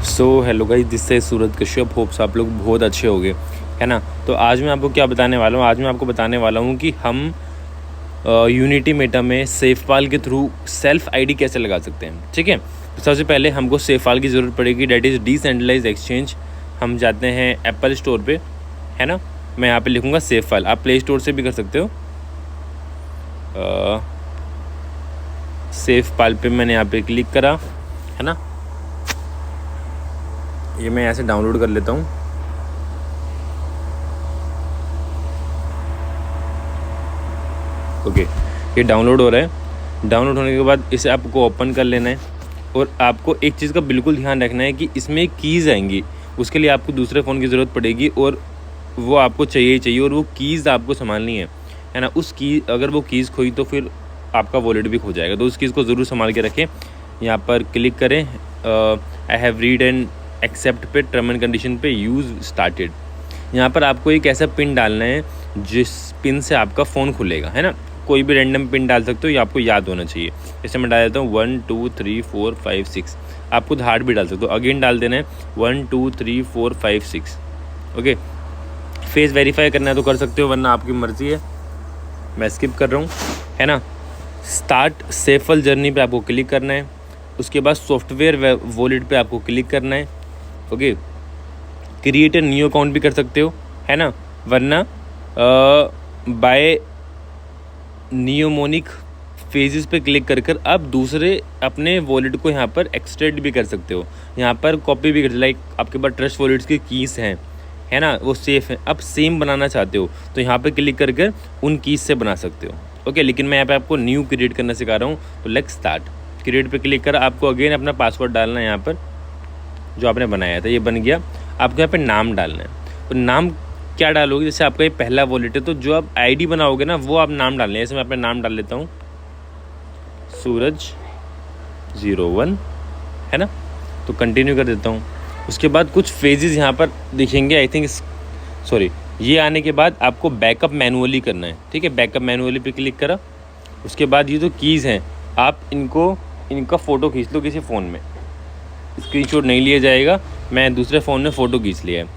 So hello guys, this से सूरज Kashyap. Hopes आप लोग बहुत अच्छे होंगे, है ना। तो आज मैं आपको क्या बताने वाला हूँ, आज मैं आपको बताने वाला हूँ कि हम यूनिटी मेटा में सेफपाल के थ्रू सेल्फ आईडी कैसे लगा सकते हैं। ठीक है, तो सबसे पहले हमको सेफपाल की ज़रूरत पड़ेगी, डैट इज़ डिसेंट्रलाइज्ड एक्सचेंज। हम जाते हैं एप्पल स्टोर पे, है ना। मैं यहाँ पे लिखूँगा सेफपाल, आप प्ले स्टोर से भी कर सकते हो। सेफपाल पे मैंने यहाँ पे क्लिक करा, है ना। ये मैं यहाँ से डाउनलोड कर लेता हूँ। ओके, ये डाउनलोड हो रहा है। डाउनलोड होने के बाद इसे आपको ओपन कर लेना है और आपको एक चीज़ का बिल्कुल ध्यान रखना है कि इसमें कीज़ आएंगी। उसके लिए आपको दूसरे फ़ोन की ज़रूरत पड़ेगी और वो आपको चाहिए ही चाहिए, और वो कीज़ आपको संभालनी है ना। उस की अगर वो कीज़ खोई तो फिर आपका वॉलेट भी खो जाएगा, तो उस चीज़ को ज़रूर संभाल के रखें। यहाँ पर क्लिक करें, I have read and accept पे, टर्म एंड कंडीशन पे, यूज़ स्टार्टेड। यहाँ पर आपको एक ऐसा पिन डालना है जिस पिन से आपका फ़ोन खुलेगा, है ना। कोई भी रैंडम पिन डाल सकते हो, ये आपको याद होना चाहिए। जैसे मैं डाल देता हूँ 1 2 3 4 5 6। आप खुद हार्ड भी डाल सकते हो, अगेन डाल देना है 1 2 3 4 5 6। ओके, फेस वेरीफाई करना है तो कर सकते हो, वरना आपकी मर्ज़ी है। मैं स्किप कर रहा हूँ, है ना। स्टार्ट सेफल जर्नी पे आपको क्लिक करना है। उसके बाद सॉफ्टवेयर वॉलेट पे आपको क्लिक करना है। Okay, create a new account भी कर सकते हो, है ना। वरना बाय नियोमोनिक फेजेस पे क्लिक कर आप दूसरे अपने वॉलेट को यहाँ पर एक्सटेंड भी कर सकते हो। यहाँ पर कॉपी भी कर, लाइक आपके पास ट्रस्ट वॉलेट्स की कीज़ हैं, है ना, वो सेफ़ है। अब सेम बनाना चाहते हो तो यहाँ पे क्लिक कर उन कीज़ से बना सकते हो। ओके, लेकिन मैं यहाँ पे आपको न्यू क्रिएट करना सिखा रहा हूँ, तो लेट्स स्टार्ट। क्रिएट पे क्लिक कर आपको अगेन अपना पासवर्ड डालना है, यहाँ पर जो आपने बनाया था ये बन गया। आपको यहाँ पे नाम डालना है, तो नाम क्या डालोगे, जैसे आपका ये पहला वॉलेट है तो जो आप आईडी बनाओगे ना वो आप नाम डालना है। जैसे मैं अपना नाम डाल लेता हूँ सूरज 01, है ना। तो कंटिन्यू कर देता हूँ। उसके बाद कुछ फेजेस यहाँ पर दिखेंगे, आई थिंक सॉरी, ये आने के बाद आपको बैकअप मैनुअली करना है। ठीक है, बैकअप मैनुअली पे क्लिक करा। उसके बाद ये जो कीज़ हैं आप इनका फ़ोटो खींच लो किसी फ़ोन में, स्क्रीनशॉट नहीं लिया जाएगा। मैं दूसरे फ़ोन में फ़ोटो खींच लिया है।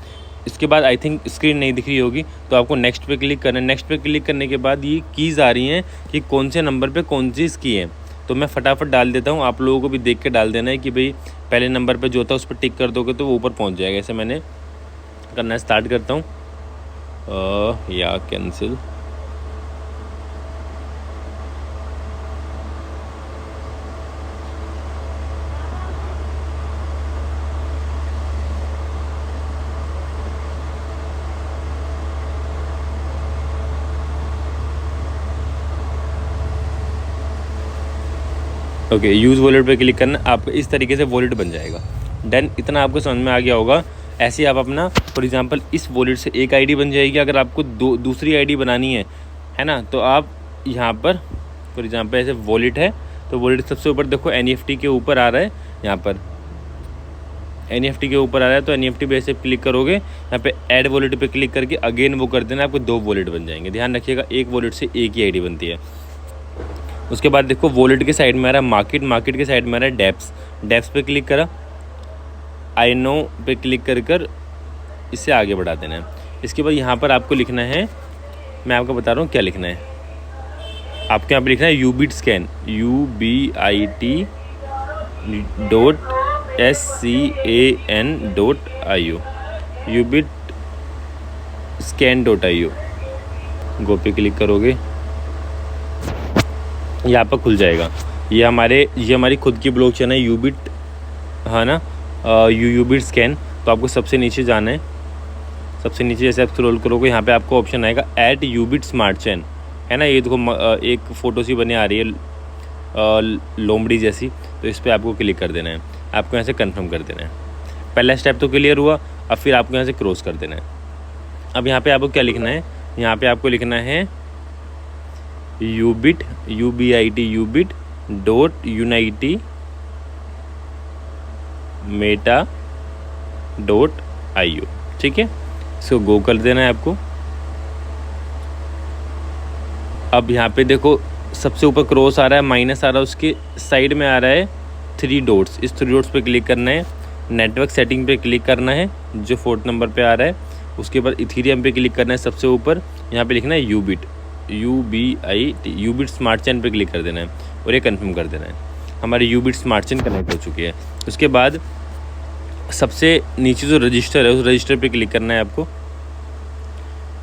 इसके बाद आई थिंक स्क्रीन नहीं दिख रही होगी, तो आपको नेक्स्ट पे क्लिक करना है। नेक्स्ट पे क्लिक करने के बाद ये कीज़ आ रही हैं कि कौन से नंबर पे कौन सी की है, तो मैं फटाफट डाल देता हूँ। आप लोगों को भी देख के डाल देना है कि भाई पहले नंबर पे जो था उस पर टिक कर दोगे तो वो ऊपर पहुँच जाएगा। ऐसे मैंने करना स्टार्ट करता हूँ, या कैंसिल। ओके, यूज़ वॉलेट पे क्लिक करना, आपका इस तरीके से वॉलेट बन जाएगा। डन, इतना आपको समझ में आ गया होगा। ऐसे आप अपना फॉर एग्जांपल इस वॉलेट से एक आईडी बन जाएगी। अगर आपको दूसरी आईडी बनानी है ना, तो आप यहाँ पर फॉर एग्जांपल ऐसे वॉलेट है तो वॉलेट सबसे ऊपर देखो NEFT के ऊपर आ रहा है, यहाँ पर NEFT के ऊपर आ रहा है, तो NEFT पे ऐसे क्लिक करोगे, यहाँ पे ऐड वॉलेट पे क्लिक करके अगेन वो कर देना, आपको 2 वॉलेट बन जाएंगे। ध्यान रखिएगा, एक वॉलेट से एक ही आईडी बनती है। उसके बाद देखो वॉलेट के साइड में आ रहा है मार्केट, मार्केट के साइड में आ रहा है डेप्स। डेप्स पे क्लिक करा, आई नो पे क्लिक कर इससे आगे बढ़ा देना है। इसके बाद यहाँ पर आपको लिखना है, मैं आपको बता रहा हूँ क्या लिखना है। आपके यहाँ पे लिखना है यूबिट स्कैन, UBIT.SCAN.IO, यूबिट scan.io। गो पे क्लिक करोगे, यहाँ पर खुल जाएगा। ये हमारी खुद की ब्लॉकचेन है यूबिट, है ना, यूबिट स्कैन। तो आपको सबसे नीचे जाना है। सबसे नीचे जैसे आप स्क्रॉल करोगे यहाँ पे आपको ऑप्शन आएगा ऐड यूबिट स्मार्ट चेन, है ना। ये देखो एक फ़ोटो सी बनी आ रही है लोमड़ी जैसी, तो इस पर आपको क्लिक कर देना है। आपको यहाँ से कन्फर्म कर देना है। पहला स्टेप तो क्लियर हुआ, अब फिर आपको यहाँ से क्रॉस कर देना है। अब यहाँ पर आपको क्या लिखना है, यहाँ पर आपको लिखना है यूबिट UBIT.UNITY META.IO। ठीक है, इसको गो कर देना है आपको। अब यहाँ पे देखो सबसे ऊपर क्रॉस आ रहा है, माइनस आ रहा है, उसके साइड में आ रहा है 3 डॉट्स। इस 3 डॉट्स पे क्लिक करना है। नेटवर्क सेटिंग पे क्लिक करना है जो 4th नंबर पे आ रहा है। उसके बाद इथीरियम पे क्लिक करना है सबसे ऊपर, यहाँ पे लिखना है यूबिट, UBIT, यूबिट स्मार्ट चेन पे क्लिक कर देना है और ये कंफर्म कर देना है। हमारी यूबिट स्मार्ट चेन कनेक्ट हो चुकी है। उसके बाद सबसे नीचे जो रजिस्टर है उस रजिस्टर पे क्लिक करना है आपको,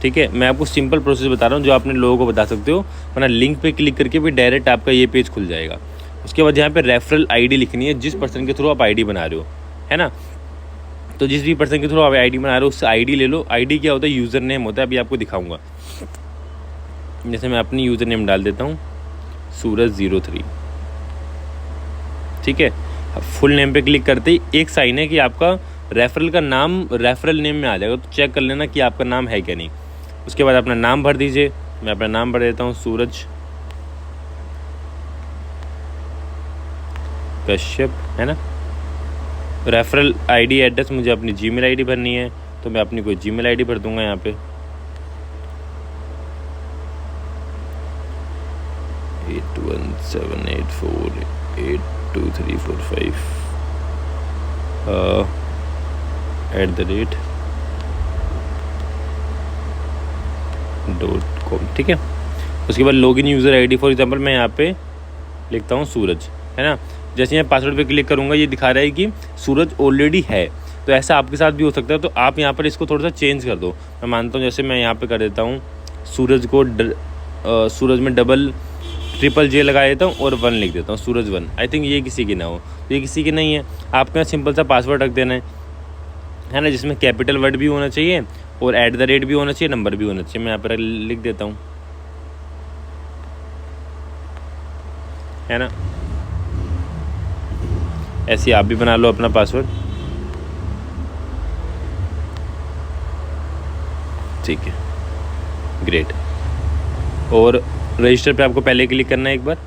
ठीक है। मैं आपको सिंपल प्रोसेस बता रहा हूँ जो आपने लोगों को बता सकते हो, वरना लिंक पे क्लिक करके भी डायरेक्ट आपका ये पेज खुल जाएगा। उसके बाद यहाँ पे रेफरल आईडी लिखनी है, जिस पर्सन के थ्रू आप आईडी बना रहे हो, है ना। तो जिस भी पर्सन के थ्रू आप आईडी बना रहे हो उससे आईडी ले लो। आईडी क्या होता है, यूज़र नेम होता है, अभी आपको दिखाऊंगा। जैसे मैं अपनी यूज़र नेम डाल देता हूँ सूरज03, ठीक है। अब फुल नेम पे क्लिक करते ही एक साइन है कि आपका रेफरल का नाम रेफरल नेम में आ जाएगा, तो चेक कर लेना कि आपका नाम है क्या नहीं। उसके बाद अपना नाम भर दीजिए, मैं अपना नाम भर देता हूँ सूरज कश्यप, है ना। रेफरल आईडी एड्रेस मुझे अपनी जीमेल आईडी भरनी है, तो मैं अपनी कोई जीमेल आईडी भर दूंगा यहाँ पे। 8178482345 @.com, ठीक है। उसके बाद login user ID for example मैं यहाँ पे लिखता हूँ सूरज, है ना। जैसे मैं पासवर्ड पे क्लिक करूँगा ये दिखा रहा है कि सूरज ऑलरेडी है, तो ऐसा आपके साथ भी हो सकता है। तो आप यहाँ पर इसको थोड़ा सा चेंज कर दो। मैं मानता हूँ जैसे मैं यहाँ पे कर देता हूँ सूरज को सूरज में $JJJ लगा देता हूँ और 1 लिख देता हूँ, सूरज 1। आई थिंक ये किसी की ना हो, तो ये किसी की नहीं है। आपके यहाँ सिंपल सा पासवर्ड रख देना है ना, जिसमें कैपिटल वर्ड भी होना चाहिए और @ भी होना चाहिए, नंबर भी होना चाहिए। मैं यहाँ पर लिख देता हूँ, है ना। ऐसे आप भी बना लो अपना पासवर्ड, ठीक है, ग्रेट। और रजिस्टर पे आपको पहले क्लिक करना है एक बार,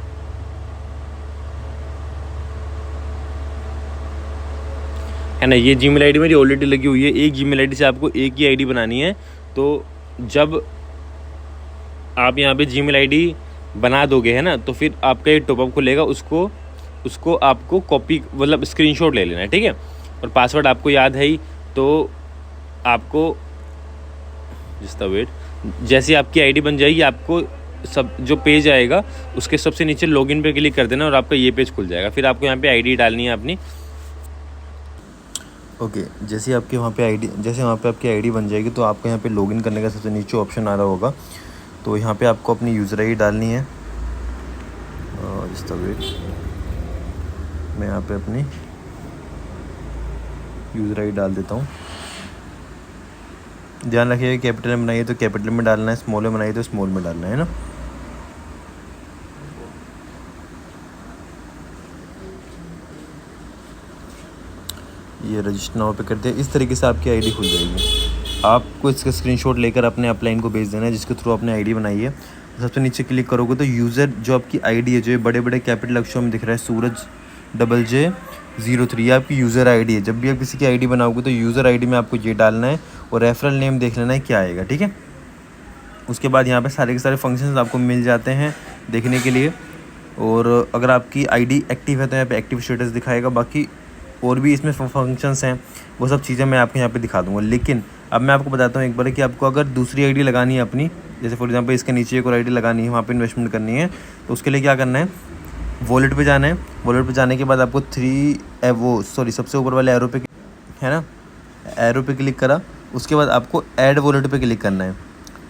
है ना। ये जीमेल आईडी मेरी ऑलरेडी लगी हुई है। एक जीमेल आईडी से आपको एक ही आईडी बनानी है। तो जब आप यहाँ पे जीमेल आईडी बना दोगे, है ना, तो फिर आपका ये टॉपअप खुलेगा, उसको आपको कॉपी मतलब स्क्रीनशॉट ले लेना है, ठीक है। और पासवर्ड आपको याद है ही, तो आपको जस्ट वेट, जैसे आपकी आईडी बन जाएगी आपको सब जो पेज आएगा उसके सबसे नीचे लॉगिन पे क्लिक कर देना और आपका ये पेज खुल जाएगा। फिर आपको यहाँ पे आईडी डालनी है अपनी, ओके जैसे आपके वहाँ पे आपकी आईडी बन जाएगी तो आपको यहाँ पे लॉगिन करने का सबसे नीचे ऑप्शन आ रहा होगा। तो यहाँ पे आपको अपनी यूज़र आईडी डालनी है। जस्ट वेट, मैं यहाँ पे अपनी यूज़र आईडी डाल देता हूँ। ध्यान रखिएगा कैपिटल में बनाइए तो कैपिटल में डालना है, स्मॉल में बनाइए तो स्मॉल में डालना है ना। ये रजिस्टर नाउ पे कर दिया। इस तरीके से आपकी आईडी खुल जाएगी। आपको इसका स्क्रीनशॉट लेकर अपने अपलाइन को भेज देना है जिसके थ्रू आपने आईडी बनाई है। सबसे नीचे क्लिक करोगे तो यूज़र जो आपकी आईडी है, जो ये बड़े बड़े कैपिटल अक्षरों में दिख रहा है सूरज JJ03, ये आपकी यूज़र आईडी है। जब भी आप किसी की आईडी बनाओगे तो यूज़र आईडी में आपको ये डालना है और रेफरल नेम देख लेना है क्या आएगा, ठीक है। उसके बाद यहाँ पे सारे के सारे फंक्शंस आपको मिल जाते हैं देखने के लिए। और अगर आपकी आईडी एक्टिव है तो यहाँ पे एक्टिव स्टेटस दिखाएगा। बाकी और भी इसमें फंक्शंस हैं, वो सब चीज़ें मैं आपको यहाँ पे दिखा दूँगा। लेकिन अब मैं आपको बताता हूँ एक बार कि आपको अगर दूसरी आईडी लगानी है अपनी, जैसे फॉर एग्जांपल इसके नीचे एक और आईडी लगानी है, वहाँ पे इन्वेस्टमेंट करनी है, तो उसके लिए क्या करना है, वॉलेट पे जाना है। वॉलेट पे जाने के बाद आपको सबसे ऊपर वाले एरो पे, है ना, एरो पे क्लिक करा। उसके बाद आपको ऐड वॉलेट पे क्लिक करना है,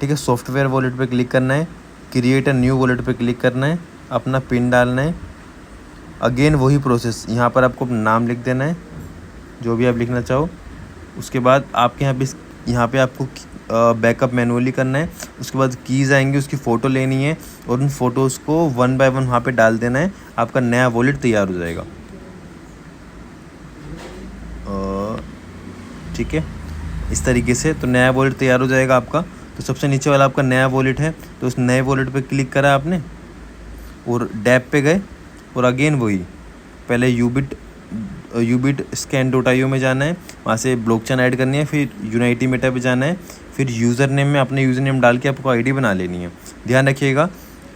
ठीक है। सॉफ्टवेयर वॉलेट पे क्लिक करना है, क्रिएट अ न्यू वॉलेट पे क्लिक करना है, अपना पिन डालना है। अगेन वही प्रोसेस, यहाँ पर आपको नाम लिख देना है जो भी आप लिखना चाहो। उसके बाद आपके यहाँ पे आपको बैकअप मैनुअली करना है। उसके बाद कीज़ आएंगी, उसकी फ़ोटो लेनी है और उन फ़ोटोज़ को 1 बाय 1 वहाँ पे डाल देना है। आपका नया वॉलेट तैयार हो जाएगा, ठीक है। इस तरीके से तो नया वॉलेट तैयार हो जाएगा आपका। तो सबसे नीचे वाला आपका नया वॉलेट है, तो उस नए वॉलेट पे क्लिक करा आपने और डैप पे गए और अगेन वही पहले यूबिट scan.io में जाना है, वहाँ से ब्लॉकचेन ऐड करनी है, फिर यूनाइटी मेटा पे जाना है, फिर यूज़र नेम में अपने यूज़र नेम डाल के आपको आईडी बना लेनी है। ध्यान रखिएगा,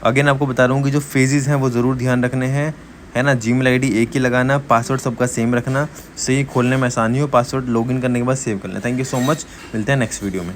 अगेन आपको बता रहा हूँ कि जो फेजेस हैं वो ज़रूर ध्यान रखने हैं। है ना। जीमेल आईडी एक ही लगाना, पासवर्ड सबका सेम रखना, सही खोलने में आसानी हो, पासवर्ड लॉगिन करने के बाद सेव कर लें। थैंक यू सो मच, मिलते हैं नेक्स्ट वीडियो में।